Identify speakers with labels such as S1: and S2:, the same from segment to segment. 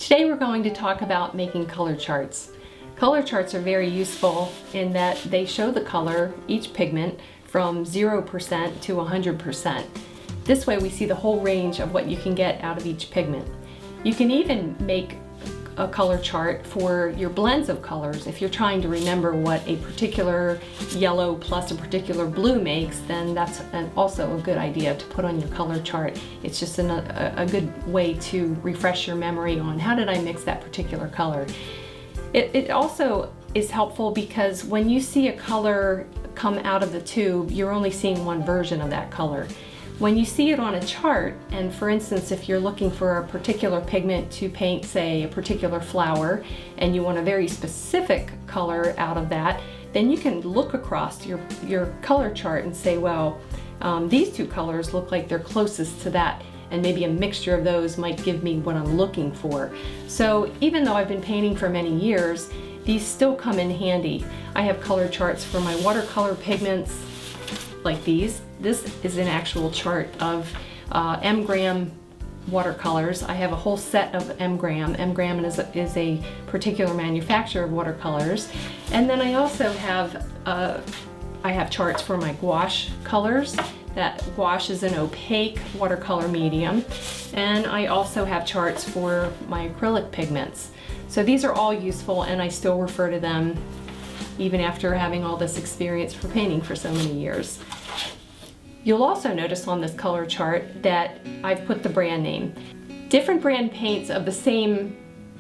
S1: Today we're going to talk about making color charts. Color charts are very useful in that they show the color, each pigment, from 0% to 100%. This way we see the whole range of what you can get out of each pigment. You can even make a color chart for your blends of colors. If you're trying to remember what a particular yellow plus a particular blue makes, then that's also a good idea to put on your color chart. It's just a good way to refresh your memory on how did I mix that particular color. It also is helpful because when you see a color come out of the tube, you're only seeing one version of that color. When you see it on a chart, and for instance, if you're looking for a particular pigment to paint, say, a particular flower, and you want a very specific color out of that, then you can look across your color chart and say, well, these two colors look like they're closest to that, and maybe a mixture of those might give me what I'm looking for. So even though I've been painting for many years, these still come in handy. I have color charts for my watercolor pigments, like these. This is an actual chart of M-gram watercolors. I have a whole set of M-gram. M-gram is a particular manufacturer of watercolors. And then I also have charts for my gouache colors. That gouache is an opaque watercolor medium. And I also have charts for my acrylic pigments. So these are all useful, and I still refer to them even after having all this experience for painting for so many years. You'll also notice on this color chart that I've put the brand name. Different brand paints of the same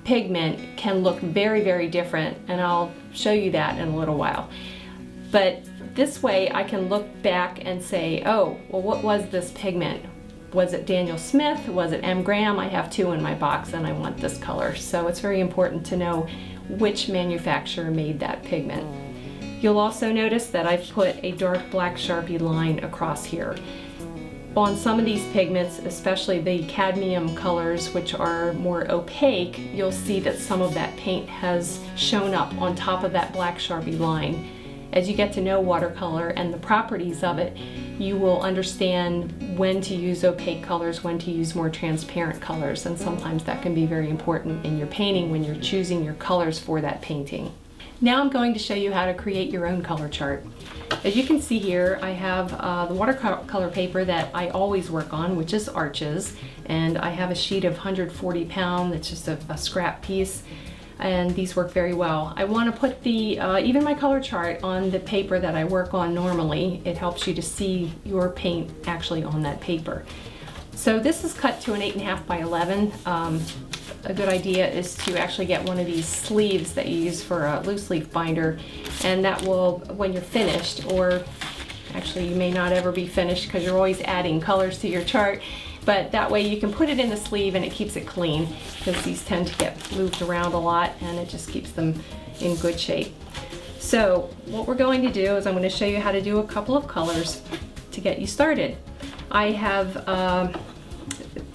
S1: pigment can look very, very different, and I'll show you that in a little while. But this way I can look back and say, oh, well, what was this pigment? Was it Daniel Smith? Was it M-gram? I have two in my box and I want this color. So it's very important to know which manufacturer made that pigment. You'll also notice that I've put a dark black Sharpie line across here. On some of these pigments, especially the cadmium colors, which are more opaque, you'll see that some of that paint has shown up on top of that black Sharpie line. As you get to know watercolor and the properties of it, you will understand when to use opaque colors, when to use more transparent colors, and sometimes that can be very important in your painting when you're choosing your colors for that painting. Now I'm going to show you how to create your own color chart. As you can see here, I have the watercolor paper that I always work on, which is Arches, and I have a sheet of 140 pound, it's just a scrap piece, and these work very well. I want to put even my color chart on the paper that I work on normally. It helps you to see your paint actually on that paper. So this is cut to an 8.5 by 11. A good idea is to actually get one of these sleeves that you use for a loose leaf binder, and that will, when you're finished, or actually you may not ever be finished because you're always adding colors to your chart, but that way you can put it in the sleeve and it keeps it clean, because these tend to get moved around a lot and it just keeps them in good shape. So what we're going to do is I'm going to show you how to do a couple of colors to get you started. I have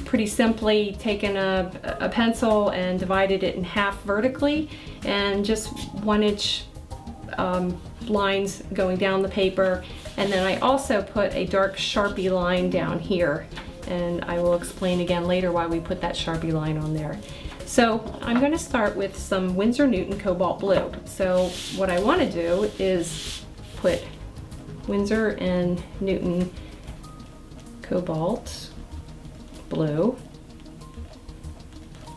S1: pretty simply taken a pencil and divided it in half vertically, and just 1-inch lines going down the paper, and then I also put a dark Sharpie line down here, and I will explain again later why we put that Sharpie line on there. So I'm going to start with some Winsor Newton Cobalt Blue. So what I want to do is put Winsor and Newton Cobalt Blue.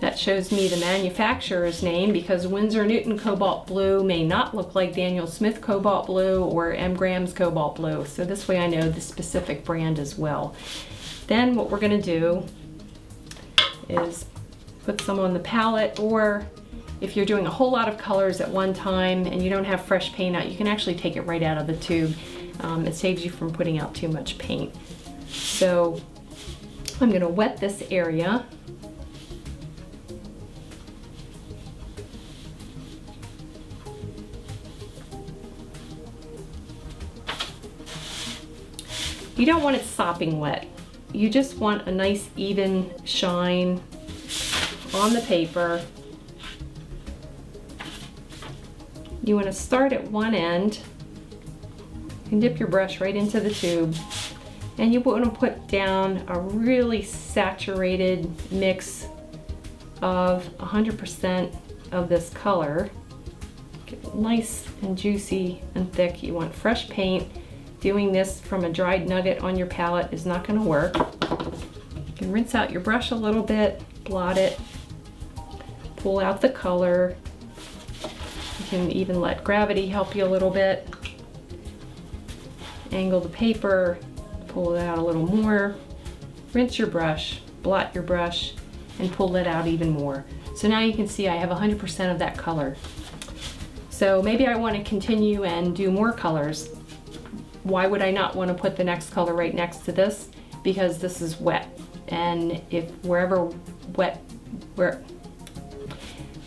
S1: That shows me the manufacturer's name, because Winsor Newton Cobalt Blue may not look like Daniel Smith Cobalt Blue or M-gram's Cobalt Blue. So this way I know the specific brand as well. Then what we're going to do is put some on the palette, or if you're doing a whole lot of colors at one time and you don't have fresh paint out, you can actually take it right out of the tube. It saves you from putting out too much paint. So I'm going to wet this area. You don't want it sopping wet. You just want a nice even shine on the paper. You want to start at one end. You can dip your brush right into the tube, and you want to put down a really saturated mix of 100% of this color. Get it nice and juicy and thick. You want fresh paint. Doing this from a dried nugget on your palette is not going to work. You can rinse out your brush a little bit, blot it, pull out the color. You can even let gravity help you a little bit. Angle the paper, pull it out a little more, rinse your brush, blot your brush, and pull it out even more. So now you can see I have 100% of that color. So maybe I want to continue and do more colors. Why would I not want to put the next color right next to this? Because this is wet. And if wherever wet,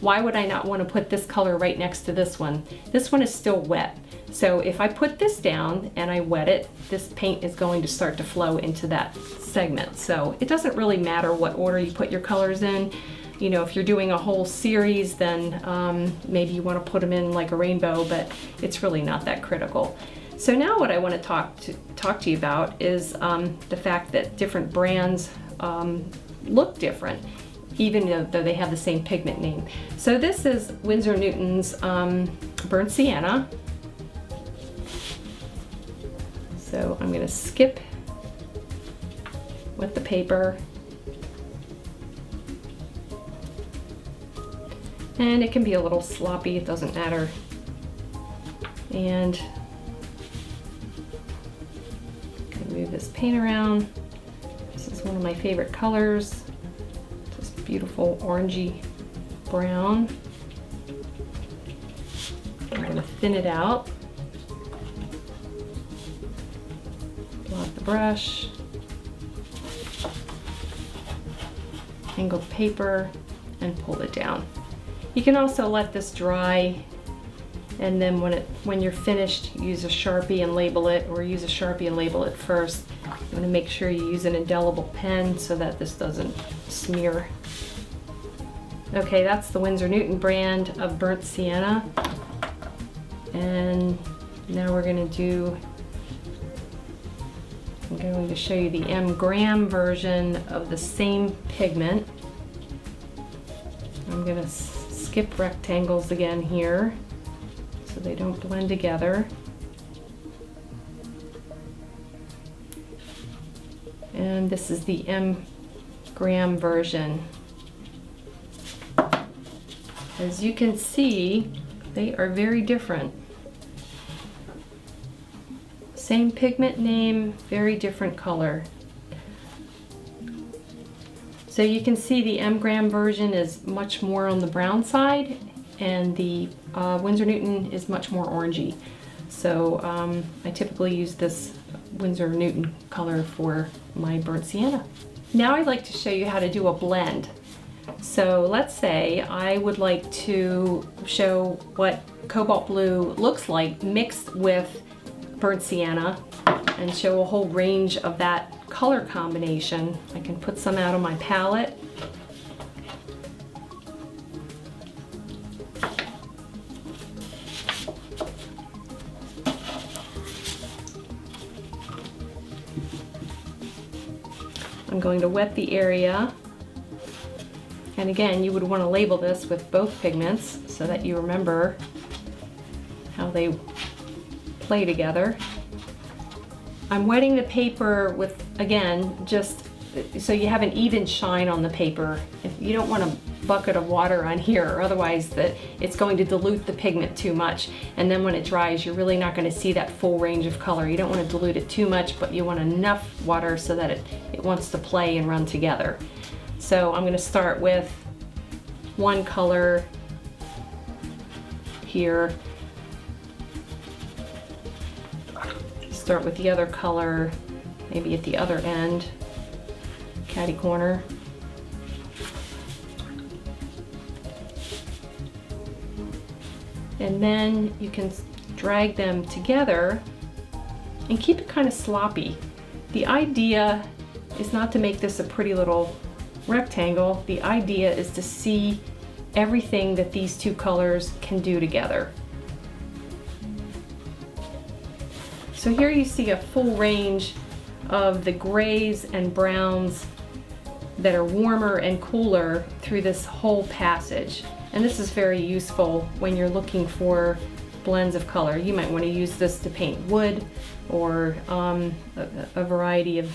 S1: why would I not want to put this color right next to this one? This one is still wet. So if I put this down and I wet it, this paint is going to start to flow into that segment. So it doesn't really matter what order you put your colors in. You know, if you're doing a whole series, then maybe you want to put them in like a rainbow, but it's really not that critical. So now what I want to talk to you about is the fact that different brands look different, even though they have the same pigment name. So this is Winsor Newton's Burnt Sienna. So I'm going to skip with the paper. And it can be a little sloppy, it doesn't matter. And move this paint around. This is one of my favorite colors. Just beautiful orangey brown. I'm going to thin it out. Blot the brush. Angle the paper and pull it down. You can also let this dry, and then when you're finished, use a Sharpie and label it, or use a Sharpie and label it first. You want to make sure you use an indelible pen so that this doesn't smear. Okay, that's the Winsor Newton brand of Burnt Sienna. And now we're going to do, I'm going to show you the M-gram version of the same pigment. I'm going to skip rectangles again here so they don't blend together. And this is the M-gram version. As you can see, they are very different. Same pigment name, very different color. So you can see the M-gram version is much more on the brown side, and the Winsor Newton is much more orangey. So I typically use this Winsor Newton color for my Burnt Sienna. Now I'd like to show you how to do a blend. So let's say I would like to show what cobalt blue looks like mixed with Burnt Sienna and show a whole range of that color combination. I can put some out on my palette. I'm going to wet the area. And again, you would want to label this with both pigments so that you remember how they play together. I'm wetting the paper with, again, just so you have an even shine on the paper. If you don't want a bucket of water on here, or otherwise it's going to dilute the pigment too much. And then when it dries, you're really not going to see that full range of color. You don't want to dilute it too much, but you want enough water so that it wants to play and run together. So I'm going to start with one color here. Start with the other color, maybe at the other end, catty corner. And then you can drag them together and keep it kind of sloppy. The idea is not to make this a pretty little rectangle. The idea is to see everything that these two colors can do together. So here you see a full range of the grays and browns that are warmer and cooler through this whole passage. And this is very useful when you're looking for blends of color. You might want to use this to paint wood or a variety of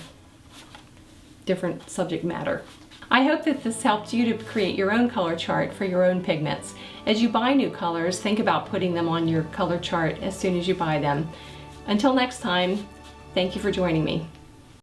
S1: different subject matter. I hope that this helped you to create your own color chart for your own pigments. As you buy new colors, think about putting them on your color chart as soon as you buy them. Until next time, thank you for joining me.